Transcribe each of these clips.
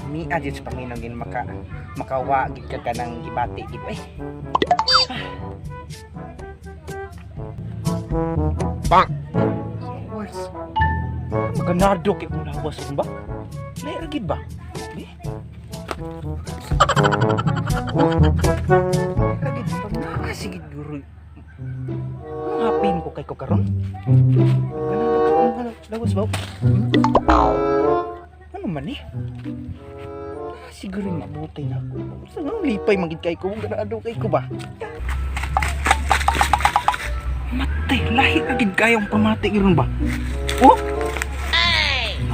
Ni aja sa paminogin makawagid ka kanang gibati gid ay. Bang. Words. Ganado kay kung lawas ba? Lahi gid ba? Ragid pa na sige guru. Hapin ko kay ko karon. Ganado kay kung lawas ba? Ano man eh? Siguro mabuti na ako. Saan lipay magid kay ko? Ganado kay ko ba? Matay, lahi agad kayong pamati gano'n ba? Oh?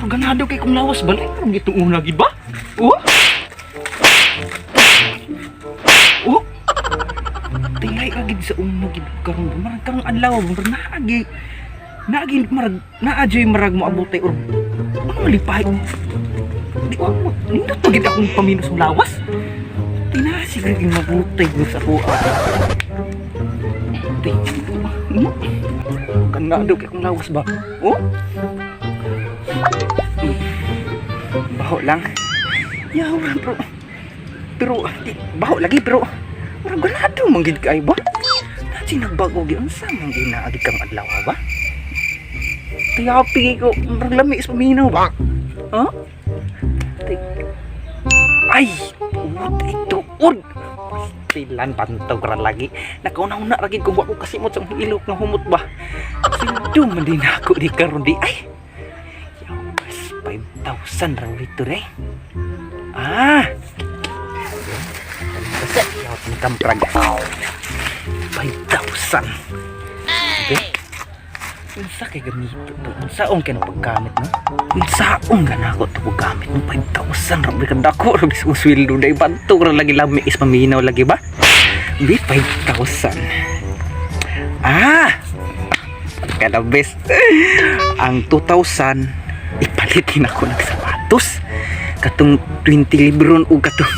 Ganado kay kong lawas ba? Lahi karong itong una gid ba? Oh? Oh? Matay, lahi agad sa una gid karong ba? Marag karong adlaw, naadyo'y marag mo abutay or ano malipay? Di ko, nindot to gid akong paminos ng lawas. Tinasig rin mabutay mo sa kuha. Ganado kay kong lawas ba? Oh? Baho lang. Yawan bro. Pero, baho lagi bro. Parang ganado manggid ka ay ba? Nasi nagbago gyud unsa man ginaagi kang adlaw ba? Tiyapi ko, marang lami is paminaw ba? Ha? Ay, ito ud. Pilan pantaw kran lagi. Nakauna-una lagi kung wa ko kasimot sa ilok ng humot ba. Sindo man din ako di karon di ay. Yawas 5,000 raw dito re. Ah. Kasi yaw ng kamprag. 5,000. Okay. Unsa kay gamito to? Unsaon kay paggamit no? Unsaon ganako to paggamit ng 5,000 ra bikan dako ra bis usweldo dai banto ra lagi lami is paminaw lagi ba? Bi 5,000. Ah! Kada best. Ang 2,000 ipalitin ako ng sapatos. Katong 20 libron o katong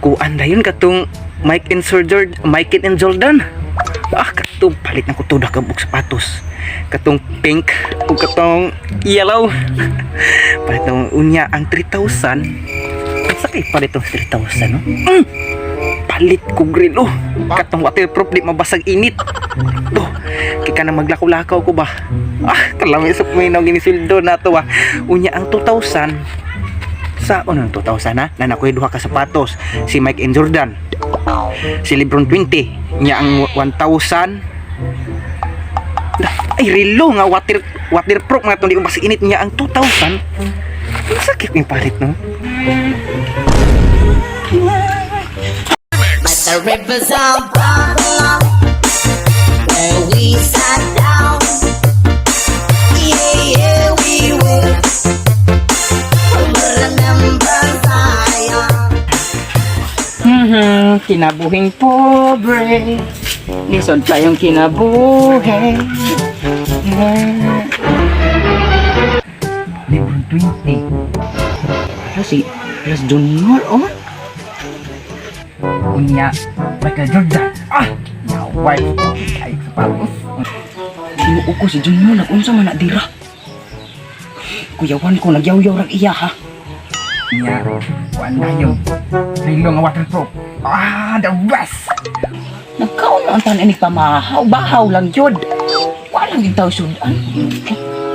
kuan dayon katong Mike and Jordan. Ah, katong palit na ko to da kabuk sapatos. Katong pink o katong yellow. Palit na unya ang 3,000. Sakay palit ng 3,000 no? Palit ko green oh. Katong waterproof di mabasag init. Oh, kaya ka na maglakaw-lakaw ko ba? Ah, kalami sa puminaw ginisildo na to ah. Unya ang 2,000. Sa unang 2,000 ha? Nanakoy duha ka sapatos. Si Mike and Jordan. Si Lebron 20. Nya ang 1,000. Ay relo nga waterproof nga itong di umbas init niya ang 2,000. Sakit yung palit no? But the rivers are bubbling where we sat down. Yeah, we would remember Zion. Kinabuhing pobre, lisod tayong kinabuhi. Lebron 20. Si Junior oh. Unya Michael Jordan. Ah, naway ay sapatos. Sinuo ko si Junior nagunsa man na dira. Kuyawan ko nagyaw-yaw rag iya ha. Nya, wala yung rilo nga waterproof. Ah, the best. Nagkaon na ang tanan ni pamahaw, bahaw lang jud. Walang itaw sudan.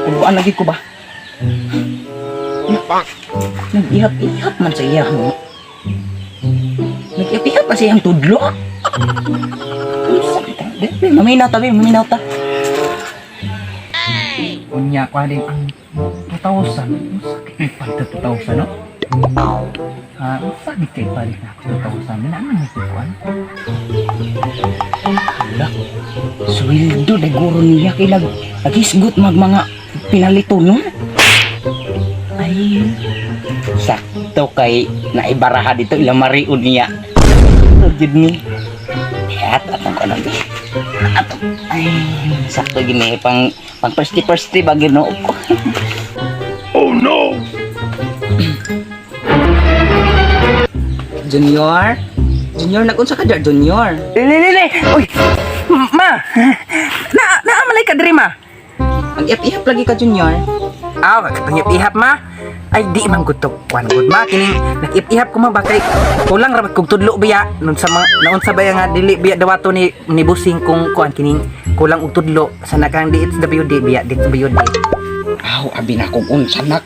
Kubuan lagi ko ba? Nag-ihap-ihap man sa iya mo. Nag-ihap-ihap man sa iyang tudlo. Maminaw ta. Unya ko din ang 2,000. Sakit ni palta 2,000 no? Ah, sakit kay palit na ako 2,000. Nanaman ito kuan. Hala, sweldo na guro niya kailag nagisgot mga pinalito no? Ay, sakto kay naibaraha dito ilang mariun niya. Jud ni. At ang kanon di. Ay, sakto gini pang first ba Ginoo ko. Oh no! Junior, nagunsa ka dyan, Junior? Lili! Uy! Ma! Naamalay ka diri ma. Mag-ihap-ihap lagi ka, Junior. Katong ihap ma. Ay di man gud to. Kuan gud ma kining nag-ihap ko ma bakay kulang ra kog tudlo biya nun sa mga naon sa baya nga dili biya dawato ni busing kung kuan kining kulang og tudlo sa nakang DHWD biya DHWD. Abi na kong unsa nak.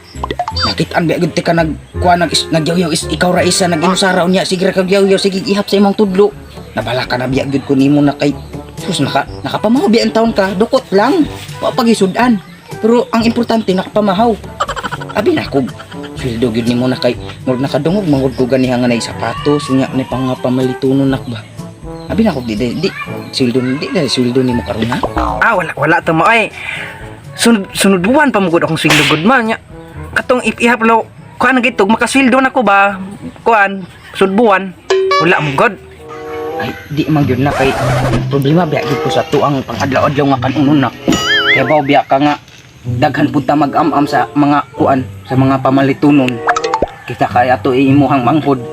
Nakitaan biya gud ka nagyaw-yaw ikaw ra isa nag-inusara unya sige ra kag yaw-yaw sige ihap sa imong tudlo. Nabala ka na biya gud ko nimo na kay sus nakapamahaw biya ang taon ka dukot lang. Wa pagisudan. Pero ang importante nakapamahaw. Abi na ko sweldo gyud nimo na kay murag nakadungog mangud ko ganiha nga nay sapatos unya ni pang pamalitunon nak ba. Abi na ko di sweldo nimo karon na. Wala to mo ay. Sunuduan pa mo gud akong sweldo gud man nya. Katong ihap lo kuan gitog makasweldo na ko ba? Kuan sudbuan. Wala mo gud. Ay di man gyud na kay problema biya gyud ko sa tuang pangadlaw-adlaw nga kanunon nak. Kay baw biya ka nga daghan pud ta mag-am-am sa mga kuan sa mga pamalitunon. Kita kaya to imuhang manghod.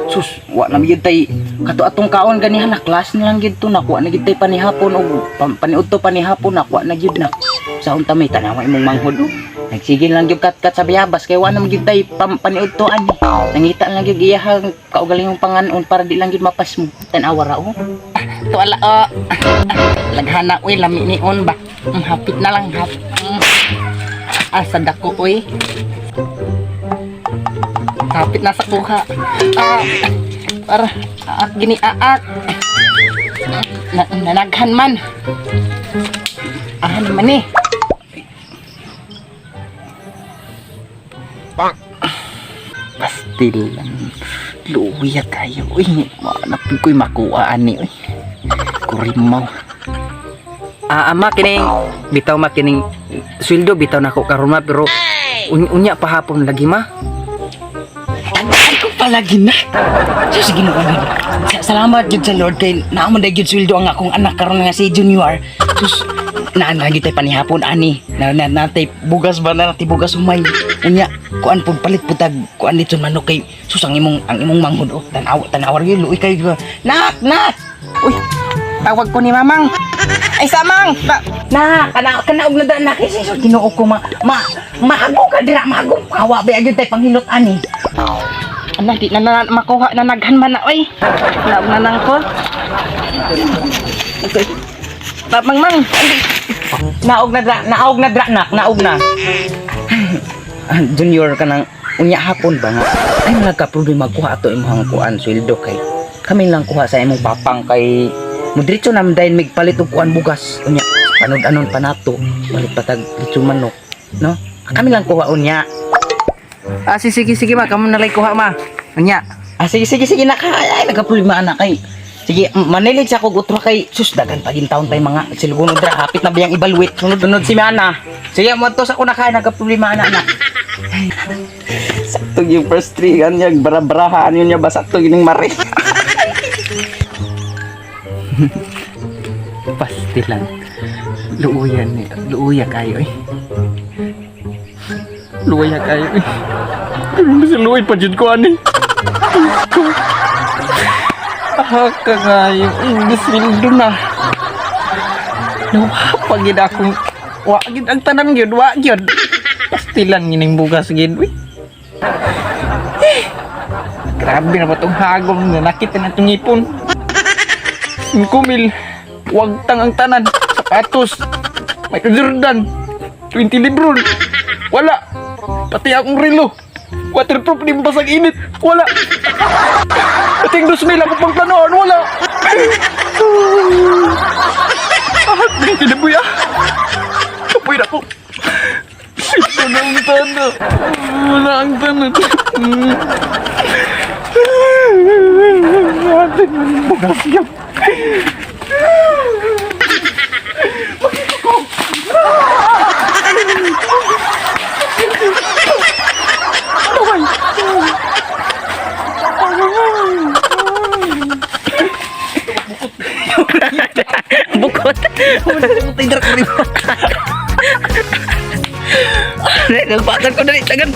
Sus, wa na gyud tay kato atong kaon ganihan na class na lang gyud to nakuha na gyud tay panihapon og paniudto panihapon nakuha na gyud na. Sa unta may tanawa imong manghod. Nagsigil lang gyud kat sa bayabas kay wa na gyud tay paniudtoan. Nangita lang gyud iyahang kaugalingong panganon para di lang gyud mapas mo. Tan-awa ra oh. Tuala laghana uy lami nion ba. Hapit na lang asa dako uy. Hapit na sa kuha. Para gini nanaghan man. Man eh. Pastil lang. Luya kayo. Uy, maanapin ko'y makuha ani. Uy. Kurimaw. Ama kining bitaw ma kining sweldo bitaw nako karon ma pero unya pa hapon lagi ma. Ako palagi na. Sus Ginoo gid. Salamat gid sa Lord kay naamo day gid sweldo ang akong anak karon nga si Junior. Sus naanagi tay panihapon ani. Natay bugas ba na natay bugas humay. Unya kuan pud palit pud tag kuan dito manok kay sus ang imong manghod oh. Tanaw gyud luoy kay nak. Uy tawag ko ni mamang. Ay samang kana og na na kasi so Ginoo ko maagong ka dira maagong hawa ba gyud tay panghilot ani. Ana di na makuha na naghan man na oy. Naog na nang ko. Okay. Mang naog na dra. Junior ka nang unya hapon ba nga ay nagka-problema kuha ato imong kuan sweldo kay kami lang kuha sa imong papang kay mudritso nam dayon migpalit og kuan bugas unya panud-anon pa nato balik patag litso manok no kami lang kuha unya. Sige ma kamo na lay kuha ma unya. Sige na kay nagka-problema anak kay sige manilig sa kog utro kay sus dagan pa gin taon tay mga silgunod ra hapit na biyang evaluate sunod si Mana. Sige mo to sa kuna kay nagka-problema anak. Sakto yung first three niya bara-barahaan yun niya ba sakto gining mare. Pasti lang. Luuya kayo eh. Luuya kayo eh. Bisa luuy pa dyan ko ani. Ka nga yung English window na. Nawapa gid akong wa gid ang tanan gyud wa gyud. Pasti lang gining bugas gid uy. Grabe na ba itong hagom na nakita na itong ipon. 5,000 wag tang ang tanan. Sapatos Michael Jordan 20 libron wala. Pati akong relo waterproof di basag init wala. Pati ang 2,000 ako pang tanoon wala. Hindi kinabuy kapoy na ko. Ito na ang tanan. Wala ang tanan. Atin mo yung bugas yan. Bukot. Tidak keribut. Nagpakan ko na rin. Tagan.